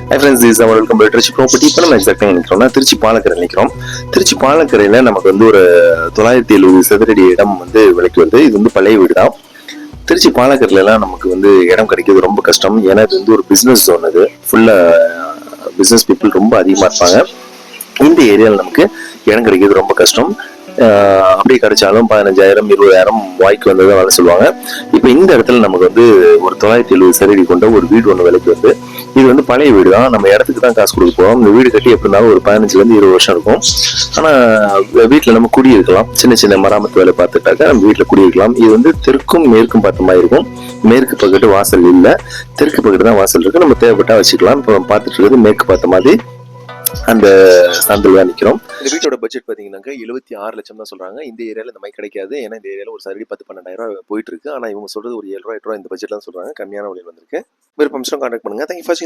Friends, this our welcome to Trichy property. இப்போ நம்ம எக்ஸாக்டாக நினைக்கிறோம்னா திருச்சி பாலக்கரை நிற்கிறோம். திருச்சி பாலக்கரையில் நமக்கு வந்து ஒரு 970 சதுரடி இடம் வந்து விலைக்கு வருது. இது வந்து பழைய வீடு தான். திருச்சி பாலக்கரையிலலாம் நமக்கு வந்து இடம் கிடைக்கிறது ரொம்ப கஷ்டம். ஏன்னா இது வந்து ஒரு பிஸ்னஸ் ஜோன். இது ஃபுல்லாக பிஸ்னஸ் பீப்புள் ரொம்ப அதிகமாக இருப்பாங்க. இந்த ஏரியாவில் நமக்கு இடம் கிடைக்கிறது ரொம்ப கஷ்டம். அப்படியே கிடைச்சாலும் 15,000 20,000 வாய்க்கு வந்ததான் வேலை சொல்லுவாங்க. இப்போ இந்த இடத்துல நமக்கு வந்து ஒரு 970 சதுரடி கொண்ட ஒரு வீடு ஒன்று விலைக்கு வருது. இது வந்து பழைய வீடு தான். நம்ம இடத்துக்கு தான் காசு கொடுக்க போகிறோம். இந்த வீடு கட்டி எப்படி இருந்தாலும் ஒரு 15 20 வருஷம் இருக்கும். ஆனால் வீட்டில் நம்ம குடியிருக்கலாம். சின்ன சின்ன மராமத்து வேலை பார்த்துட்டாக்கா நம்ம வீட்டில் குடியிருக்கலாம். இது வந்து தெற்கும் மேற்கும் பார்த்த மாதிரி இருக்கும். மேற்கு பக்கத்து வாசல் இல்லை, தெற்கு பக்கத்து தான் வாசல் இருக்கு. நம்ம தேவைப்பட்டா வச்சுக்கலாம். இப்போ நம்ம பார்த்துட்டு இருக்கிறது மேற்கு பார்த்த மாதிரி அந்த சாந்தல் தான் நிற்கிறோம். இந்த வீட்டோட பட்ஜெட் பார்த்தீங்கன்னாக்கா 76 லட்சம் தான் சொல்றாங்க. இந்த ஏரியாவில் இந்த மாதிரி கிடைக்காது. ஏன்னா இந்த ஏரியாவில் ஒரு சதுரடி 10-12,000 போயிட்டு இருக்கு. ஆனால் இவங்க சொல்றது ஒரு 7 ரூபா 8 ரூபா இந்த பட்ஜெட் தான் சொல்றாங்க. கம்மியான விலையில் வந்திருக்கு. விருப்பம் கான்டாக்ட் பண்ணுங்க. தேங்க்யூ ஃபார் வாட்சிங்.